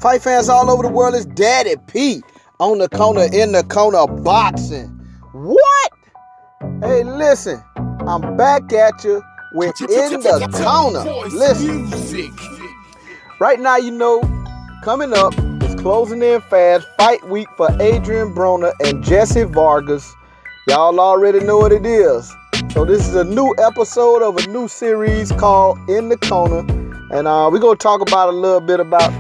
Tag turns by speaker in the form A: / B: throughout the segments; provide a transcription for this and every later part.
A: Fight fans all over the world, it's Daddy Pete on the corner, in the corner, boxing. What? Hey, listen, I'm back at you with In the Corner. Listen, right now, coming up, it's closing in fast. Fight week for Adrien Broner and Jessie Vargas. Y'all already know what it is. So this is a new episode of a new series called In the Corner. And we're going to talk about a little bit about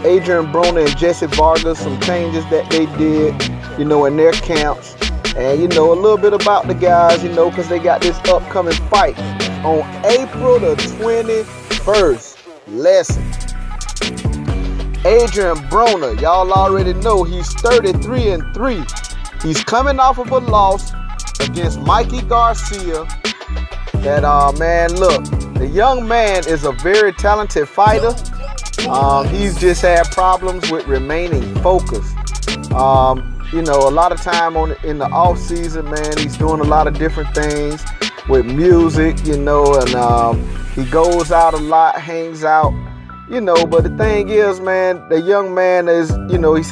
A: Adrien Broner and Jessie Vargas, some changes that they did, in their camps. And, a little bit about the guys, because they got this upcoming fight on April the 21st. Listen, Adrien Broner, y'all already know he's 33-3. He's coming off of a loss against Mikey Garcia. That, man, look, the young man is a very talented fighter. He's just had problems with remaining focused. A lot of time in the off season, man, he's doing a lot of different things with music, and he goes out a lot, hangs out, but the thing is, man, the young man is,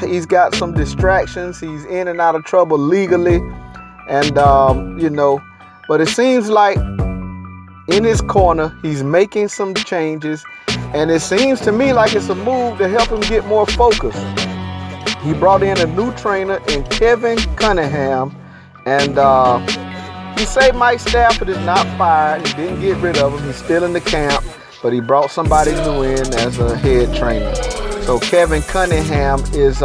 A: he's got some distractions. He's in and out of trouble legally, and, but it seems like in his corner, he's making some changes, and it seems to me like it's a move to help him get more focused. He brought in a new trainer in Kevin Cunningham, and he say Mike Stafford is not fired. He didn't get rid of him. He's still in the camp, but he brought somebody new in as a head trainer. So Kevin Cunningham is,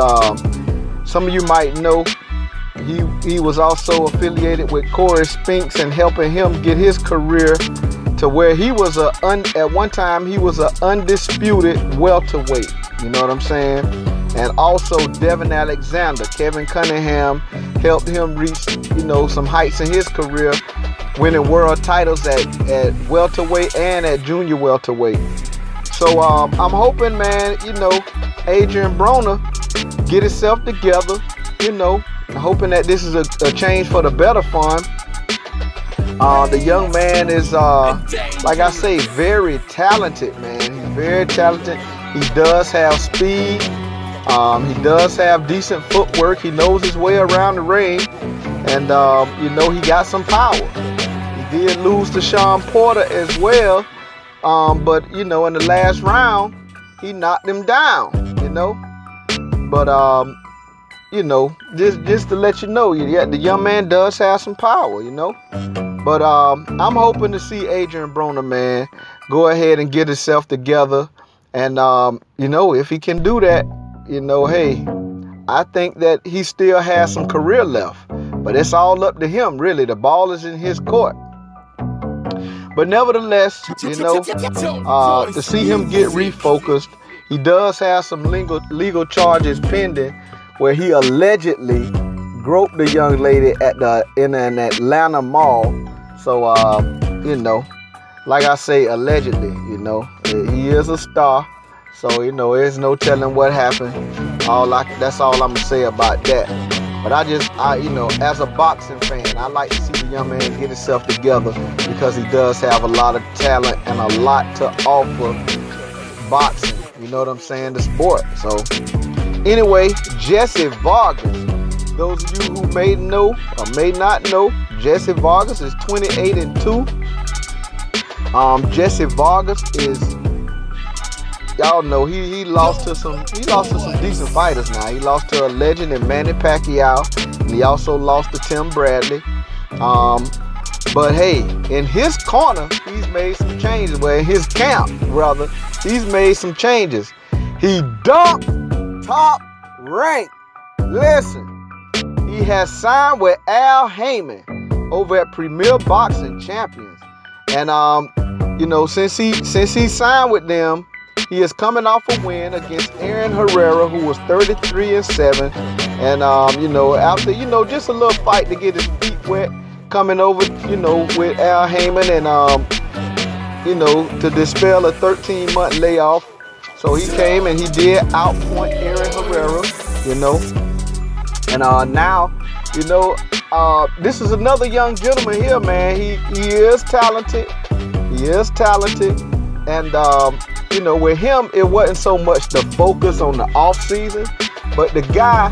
A: some of you might know, he was also affiliated with Corey Spinks and helping him get his career to where he was at one time he was an undisputed welterweight. You know what I'm saying? And also Devin Alexander. Kevin Cunningham helped him reach, some heights in his career, winning world titles at welterweight and at junior welterweight. So I'm hoping, man, Adrien Broner get himself together, hoping that this is a change for the better for him. The young man is, like I say, very talented, man. He's very talented. He does have speed. He does have decent footwork. He knows his way around the ring. And, he got some power. He did lose to Sean Porter as well. But, in the last round, he knocked him down, But, just to let you know, the young man does have some power, But I'm hoping to see Adrien Broner, man, go ahead and get himself together. And, if he can do that, hey, I think that he still has some career left. But it's all up to him, really. The ball is in his court. But nevertheless, to see him get refocused, he does have some legal charges pending where he allegedly groped the young lady in an Atlanta mall. So, like I say, allegedly, he is a star. So, there's no telling what happened. That's all I'm going to say about that. But as a boxing fan, I like to see the young man get himself together because he does have a lot of talent and a lot to offer boxing. You know what I'm saying? The sport. So, anyway, Jessie Vargas. Those of you who may know or may not know, Jessie Vargas is 28-2. Jessie Vargas is, y'all know, he lost to some decent fighters now. He lost to a legend in Manny Pacquiao, and he also lost to Tim Bradley. But hey, in his corner, he's made some changes. Well, in his camp, rather, he's made some changes. He dumped Top Rank. Listen, he has signed with Al Heyman over at Premier Boxing Champions. And since he signed with them, he is coming off a win against Aaron Herrera, who was 33-7. And after just a little fight to get his feet wet, coming over with Al Heyman and to dispel a 13-month layoff. So he came and he did outpoint Aaron Herrera, And now, this is another young gentleman here, man. He is talented. And you know, with him, it wasn't so much the focus on the off season, but the guy,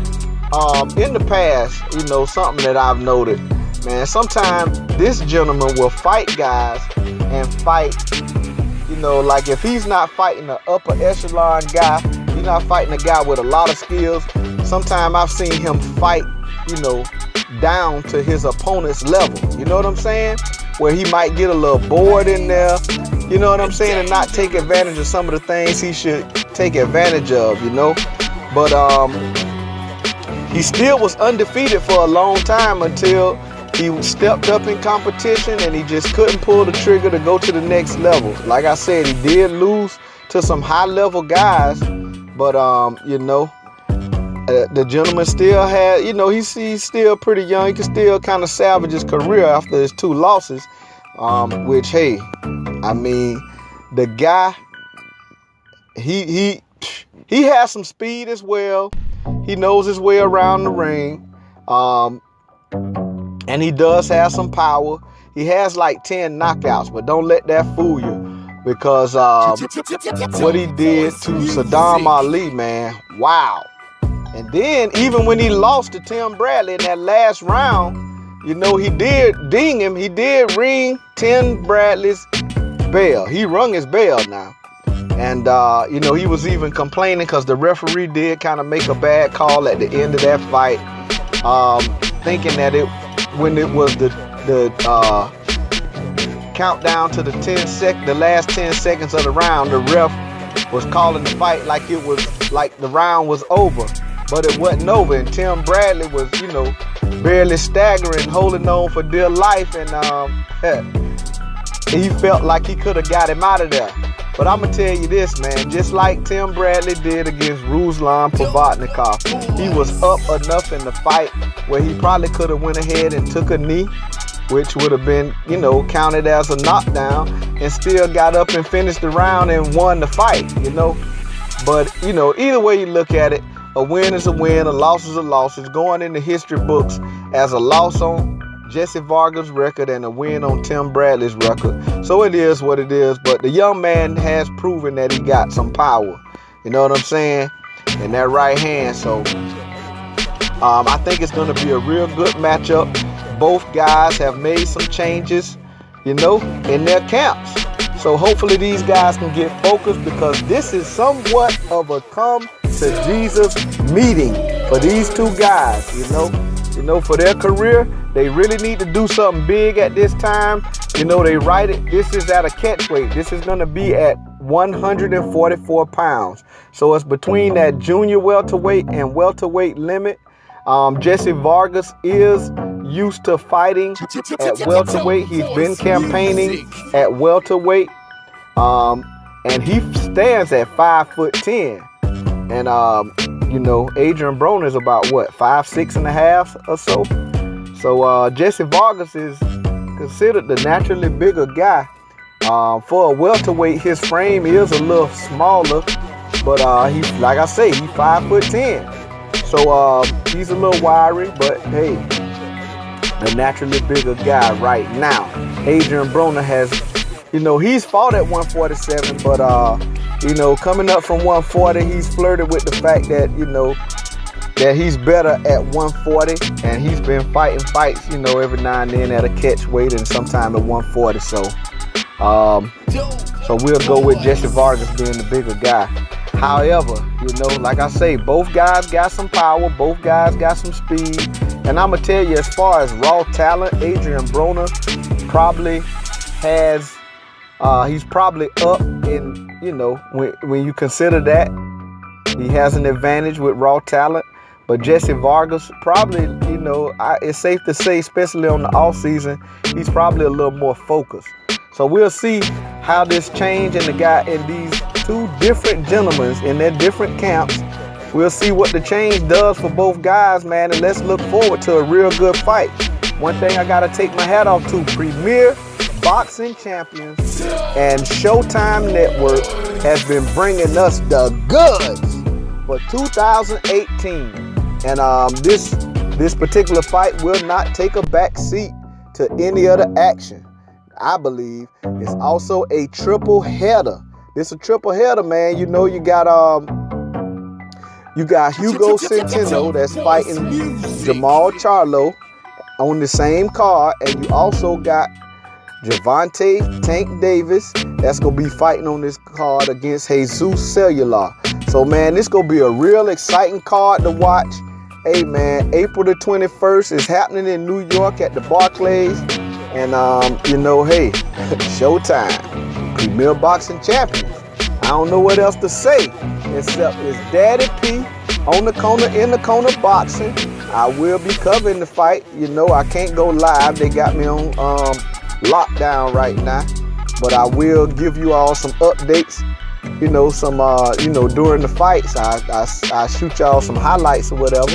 A: in the past, you know, something that I've noted, man, sometimes this gentleman will fight guys and fight, you know, like if he's not fighting an upper echelon guy, he's not fighting a guy with a lot of skills. Sometimes I've seen him fight, you know, down to his opponent's level. You know what I'm saying? Where he might get a little bored in there, you know what I'm saying, and not take advantage of some of the things he should take advantage of, you know. But he still was undefeated for a long time until he stepped up in competition and he just couldn't pull the trigger to go to the next level. Like I said, he did lose to some high-level guys, but you know, the gentleman still had, you know, he's still pretty young. He can still kind of salvage his career after his 2 losses, which, hey, I mean, the guy, he has some speed as well. He knows his way around the ring, and he does have some power. He has like 10 knockouts, but don't let that fool you, because what he did to Saddam Ali, man, wow. And then even when he lost to Tim Bradley in that last round, you know, he did ding him. He did ring Tim Bradley's bell. He rung his bell now. And, you know, he was even complaining because the referee did kind of make a bad call at the end of that fight, thinking that when it was the countdown to the last 10 seconds of the round, the ref was calling the fight like it was like the round was over. But it wasn't over, and Tim Bradley was, you know, barely staggering, holding on for dear life, and he felt like he could have got him out of there. But I'm going to tell you this, man, just like Tim Bradley did against Ruslan Provodnikov, he was up enough in the fight where he probably could have went ahead and took a knee, which would have been, you know, counted as a knockdown, and still got up and finished the round and won the fight, you know. But, you know, either way you look at it, a win is a win, a loss is a loss. It's going in the history books as a loss on Jessie Vargas' record and a win on Tim Bradley's record. So it is what it is. But the young man has proven that he got some power. You know what I'm saying? In that right hand. So I think it's going to be a real good matchup. Both guys have made some changes, you know, in their camps. So hopefully these guys can get focused, because this is somewhat of a come to Jesus meeting for these 2 guys, you know, for their career. They really need to do something big at this time. You know, they write it. This is at a catchweight. This is going to be at 144 pounds. So it's between that junior welterweight and welterweight limit. Jessie Vargas is used to fighting at welterweight. He's been campaigning at welterweight. And he stands at 5'10". And, you know, Adrien Broner is about, what, 5'6.5" or so? So Jessie Vargas is considered the naturally bigger guy. For a welterweight, his frame is a little smaller, but he's, like I say, he's 5'10". So he's a little wiry, but hey, the naturally bigger guy right now. Adrien Broner has, you know, he's fought at 147, but you know, coming up from 140, he's flirted with the fact that, you know, that he's better at 140, and he's been fighting fights, you know, every now and then at a catch weight and sometime at 140. So we'll go with Jessie Vargas being the bigger guy. However, you know, like I say, both guys got some power, both guys got some speed, and I'm gonna tell you, as far as raw talent, Adrien Broner probably has, he's probably up in, you know, when you consider that, he has an advantage with raw talent. But Jessie Vargas probably, you know, it's safe to say, especially on the off season, he's probably a little more focused. So we'll see how this change in these 2 different gentlemen in their different camps. We'll see what the change does for both guys, man, and let's look forward to a real good fight. One thing I gotta take my hat off to, Premier Boxing Champions and Showtime Network has been bringing us the goods for 2018. And this particular fight will not take a back seat to any other action. I believe it's also a triple header This a triple header, man. You know, you got Hugo Centeno that's fighting Jarmall Charlo on the same card, and you also got Gervonta Tank Davis that's gonna be fighting on this card against Jesus Cellular. So man, this gonna be a real exciting card to watch. Hey man, April the 21st is happening in New York at the Barclay, and you know, hey, Showtime, Premier Boxing Champions. I don't know what else to say except it's Daddy P on the corner, in the corner boxing. I will be covering the fight. You know, I can't go live. They got me on lockdown right now, but I will give you all some updates. You know, some during the fights, I shoot y'all some highlights or whatever,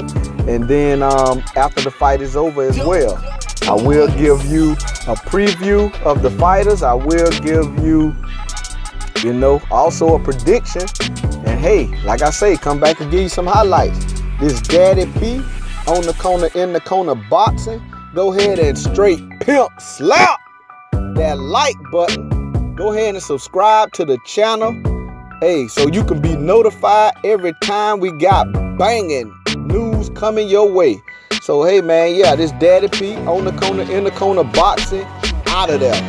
A: and then after the fight is over as well, I will give you a preview of the fighters. I will give you, you know, also a prediction. And hey, like I say, come back and give you some highlights. This Daddy P on the corner, in the corner boxing. Go ahead and straight pimp slap that like button. Go ahead and subscribe to the channel. Hey, so you can be notified every time we got banging news coming your way. So hey man, yeah, this Daddy P on the corner, in the corner boxing, out of there.